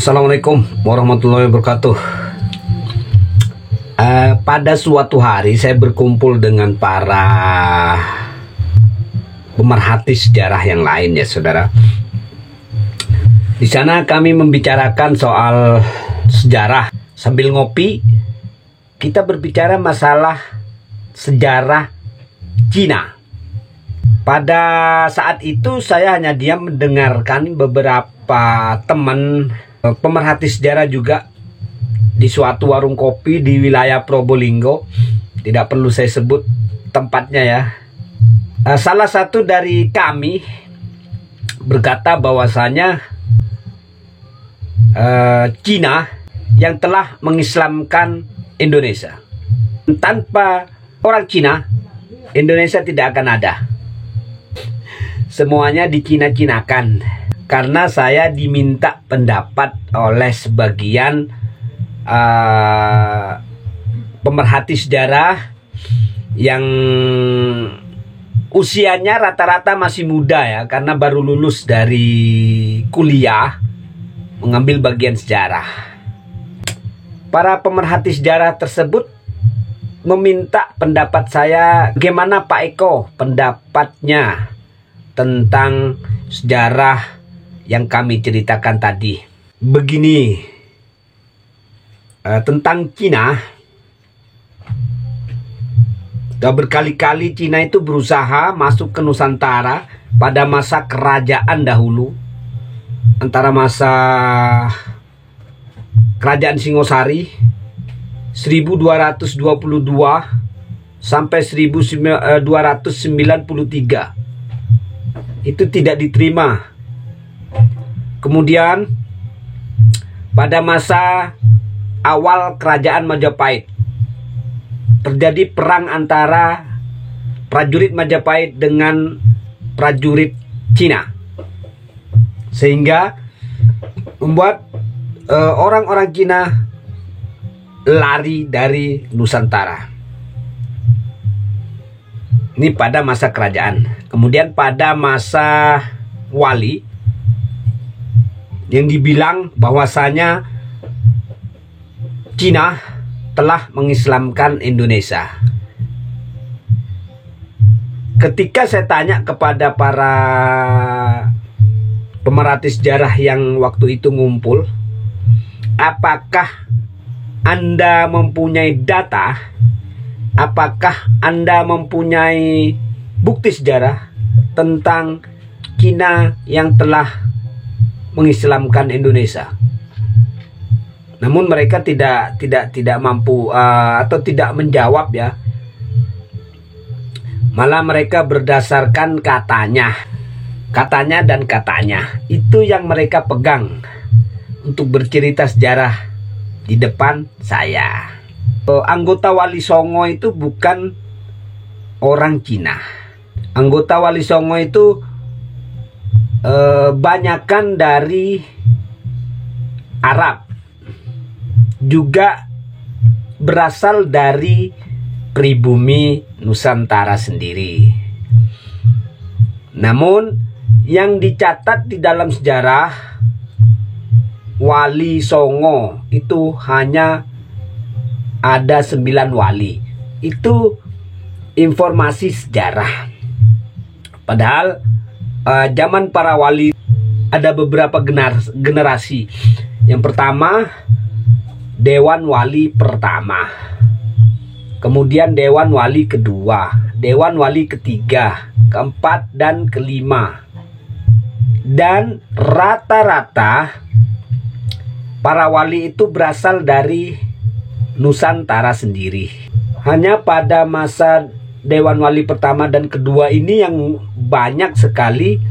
Assalamualaikum warahmatullahi wabarakatuh. Pada suatu hari saya berkumpul dengan para pemerhati sejarah yang lain, ya saudara. Di sana kami membicarakan soal sejarah. Sambil ngopi, kita berbicara masalah sejarah Cina. Pada saat itu saya hanya diam mendengarkan beberapa teman pemerhati sejarah juga di suatu warung kopi di wilayah Probolinggo. Tidak perlu saya sebut tempatnya ya. Salah satu dari kami berkata bahwasanya Cina yang telah mengislamkan Indonesia. Tanpa orang Cina, Indonesia tidak akan ada. Semuanya dicina-cinakan. Karena saya diminta pendapat oleh sebagian pemerhati sejarah yang usianya rata-rata masih muda ya, karena baru lulus dari kuliah mengambil bagian sejarah. Para pemerhati sejarah tersebut meminta pendapat saya, bagaimana Pak Eko pendapatnya tentang sejarah yang kami ceritakan tadi. Begini, tentang Cina. Sudah berkali-kali Cina itu berusaha masuk ke Nusantara pada masa kerajaan dahulu, antara masa kerajaan Singosari 1222 sampai 1293. Itu tidak diterima. Kemudian pada masa awal kerajaan Majapahit terjadi perang antara prajurit Majapahit dengan prajurit Cina, sehingga membuat orang-orang Cina lari dari Nusantara. Ini pada masa kerajaan. Kemudian pada masa wali, yang dibilang bahwasanya Cina telah mengislamkan Indonesia. Ketika saya tanya kepada para pemerhati sejarah yang waktu itu ngumpul, apakah Anda mempunyai data? Apakah Anda mempunyai bukti sejarah tentang Cina yang telah mengislamkan Indonesia? Namun mereka tidak mampu atau tidak menjawab ya. Malah mereka berdasarkan katanya dan katanya. Itu yang mereka pegang untuk bercerita sejarah di depan saya. Anggota Wali Songo itu bukan orang Cina. Anggota Wali Songo itu banyakan dari Arab, juga berasal dari pribumi Nusantara sendiri. Namun yang dicatat di dalam sejarah Wali Songo itu hanya ada 9 wali. Itu informasi sejarah. Padahal zaman para wali ada beberapa generasi. Yang pertama, Dewan Wali pertama, kemudian Dewan Wali kedua, Dewan Wali ketiga, keempat, dan kelima. Dan rata-rata para wali itu berasal dari Nusantara sendiri. Hanya pada masa Dewan Wali pertama dan kedua ini yang banyak sekali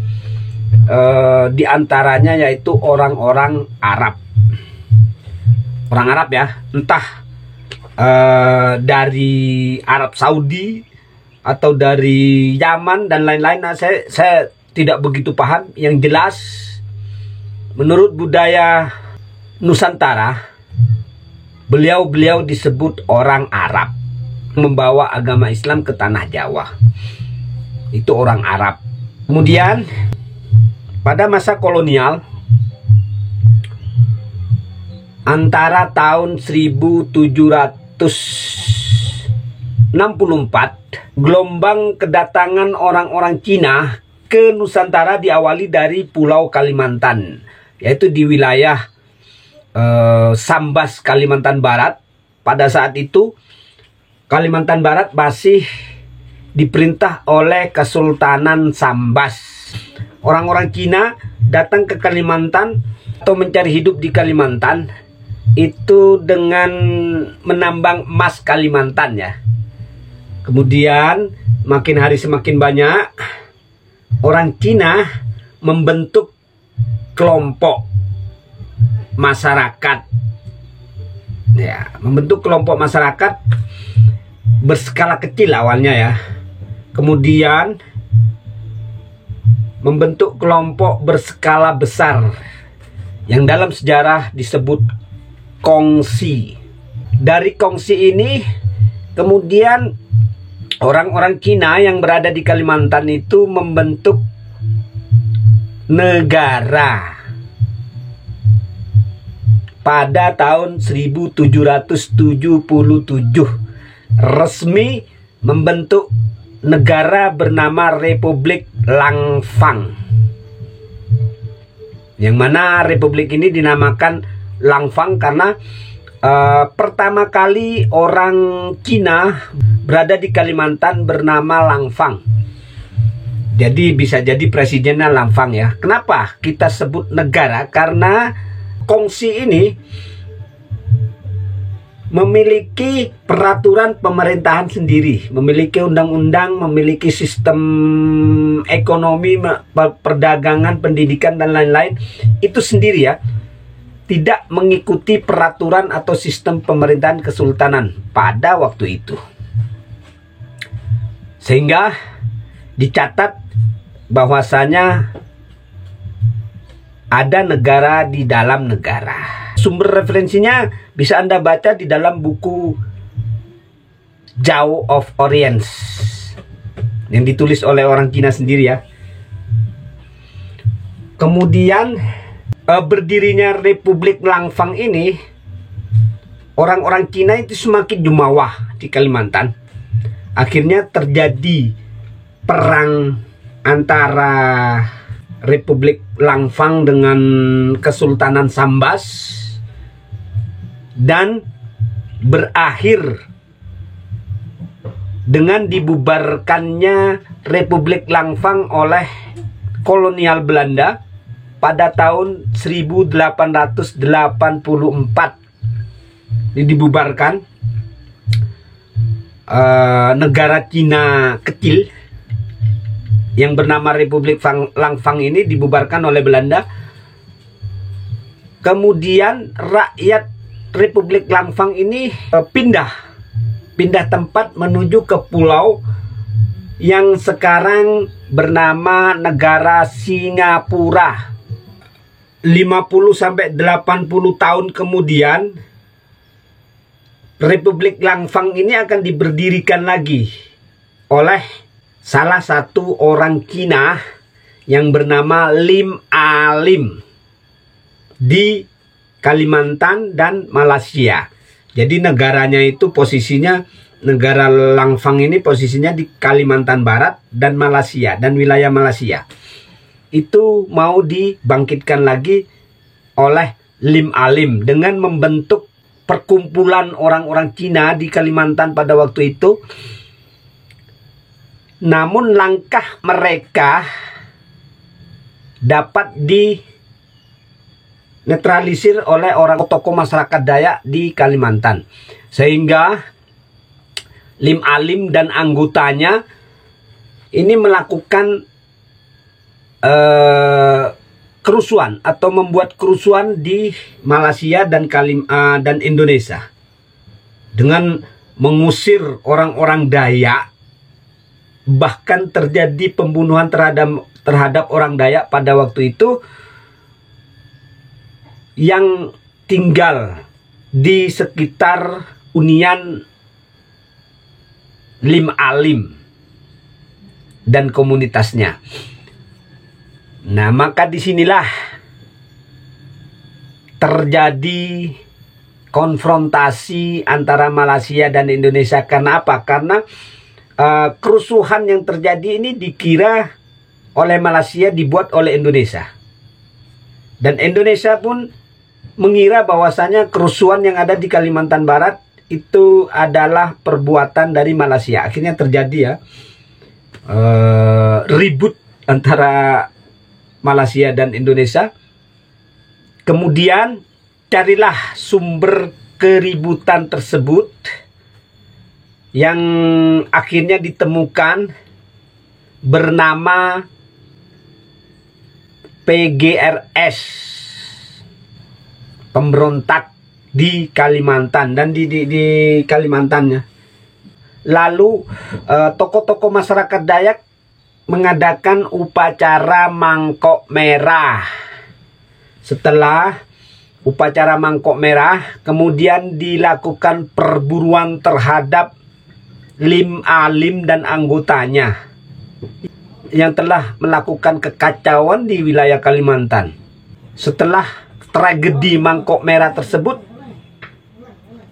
diantaranya yaitu orang-orang Arab. Orang Arab ya, entah dari Arab Saudi atau dari Yaman dan lain-lain. Nah, saya tidak begitu paham. Yang jelas menurut budaya Nusantara, beliau disebut orang Arab, membawa agama Islam ke tanah Jawa. Itu orang Arab. Kemudian pada masa kolonial antara tahun 1764, gelombang kedatangan orang-orang Cina ke Nusantara diawali dari Pulau Kalimantan, yaitu di wilayah Sambas, Kalimantan Barat. Pada saat itu Kalimantan Barat masih diperintah oleh Kesultanan Sambas. Orang-orang Cina datang ke Kalimantan atau mencari hidup di Kalimantan itu dengan menambang emas Kalimantan ya. Kemudian makin hari semakin banyak orang Cina membentuk kelompok masyarakat. Ya, membentuk kelompok masyarakat berskala kecil awalnya ya. Kemudian membentuk kelompok berskala besar yang dalam sejarah disebut kongsi. Dari kongsi ini kemudian orang-orang Cina yang berada di Kalimantan itu membentuk negara pada tahun 1777. Resmi membentuk negara bernama Republik Langfang, yang mana republik ini dinamakan Langfang karena pertama kali orang Cina berada di Kalimantan bernama Langfang. Jadi bisa jadi presidennya Langfang ya. Kenapa kita sebut negara? Karena kongsi ini memiliki peraturan pemerintahan sendiri, memiliki undang-undang, memiliki sistem ekonomi, perdagangan, pendidikan dan lain-lain itu sendiri ya. Tidak mengikuti peraturan atau sistem pemerintahan kesultanan pada waktu itu. Sehingga dicatat bahwasanya ada negara di dalam negara. Sumber referensinya bisa Anda baca di dalam buku Zhao of Orient yang ditulis oleh orang Cina sendiri ya. Kemudian berdirinya Republik Langfang ini, orang-orang Cina itu semakin jumawa di Kalimantan. Akhirnya terjadi perang antara Republik Langfang dengan Kesultanan Sambas dan berakhir dengan dibubarkannya Republik Langfang oleh kolonial Belanda pada tahun 1884. Ini dibubarkan. Negara Cina kecil yang bernama Republik Langfang ini dibubarkan oleh Belanda. Kemudian rakyat Republik Langfang ini pindah tempat menuju ke pulau yang sekarang bernama negara Singapura. 50-80 tahun kemudian Republik Langfang ini akan diberdirikan lagi oleh salah satu orang Cina yang bernama Lim Alim di Kalimantan dan Malaysia. Jadi negaranya itu posisinya, negara Langfang ini posisinya di Kalimantan Barat dan Malaysia dan wilayah Malaysia. Itu mau dibangkitkan lagi oleh Lim Alim dengan membentuk perkumpulan orang-orang Cina di Kalimantan pada waktu itu. Namun langkah mereka dapat dinetralisir oleh orang tokoh masyarakat Dayak di Kalimantan. Sehingga Lim Alim dan anggotanya ini melakukan kerusuhan atau membuat kerusuhan di Malaysia dan Indonesia dengan mengusir orang-orang Dayak. Bahkan terjadi pembunuhan terhadap orang Dayak pada waktu itu yang tinggal di sekitar hunian Lim Alim dan komunitasnya. Nah, maka disinilah terjadi konfrontasi antara Malaysia dan Indonesia. Karena apa? Karena kerusuhan yang terjadi ini dikira oleh Malaysia dibuat oleh Indonesia. Dan Indonesia pun mengira bahwasanya kerusuhan yang ada di Kalimantan Barat itu adalah perbuatan dari Malaysia. Akhirnya terjadi ya ribut antara Malaysia dan Indonesia. Kemudian carilah sumber keributan tersebut yang akhirnya ditemukan bernama PGRS, pemberontak di Kalimantan dan di Kalimantannya. Lalu tokoh-tokoh masyarakat Dayak mengadakan upacara mangkok merah. Setelah upacara mangkok merah, kemudian dilakukan perburuan terhadap Lim Alim dan anggotanya yang telah melakukan kekacauan di wilayah Kalimantan. Setelah tragedi mangkok merah tersebut,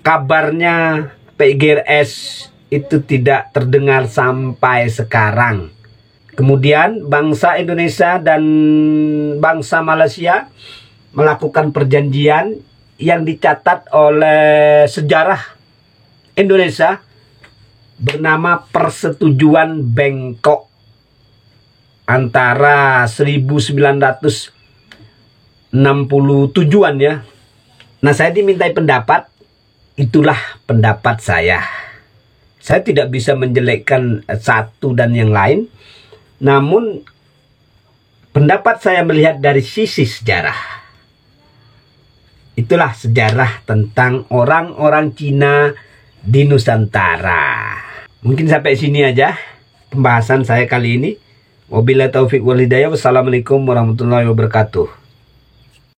kabarnya PGRS itu tidak terdengar sampai sekarang. Kemudian bangsa Indonesia dan bangsa Malaysia melakukan perjanjian yang dicatat oleh sejarah Indonesia bernama Persetujuan Bangkok antara 1967-an ya. Nah, saya dimintai pendapat, itulah pendapat saya. Saya tidak bisa menjelekkan satu dan yang lain, namun pendapat saya melihat dari sisi sejarah. Itulah sejarah tentang orang-orang Cina di Nusantara. Mungkin sampai sini aja pembahasan saya kali ini. Wabillahi taufiq wal hidayah. Wassalamualaikum warahmatullahi wabarakatuh.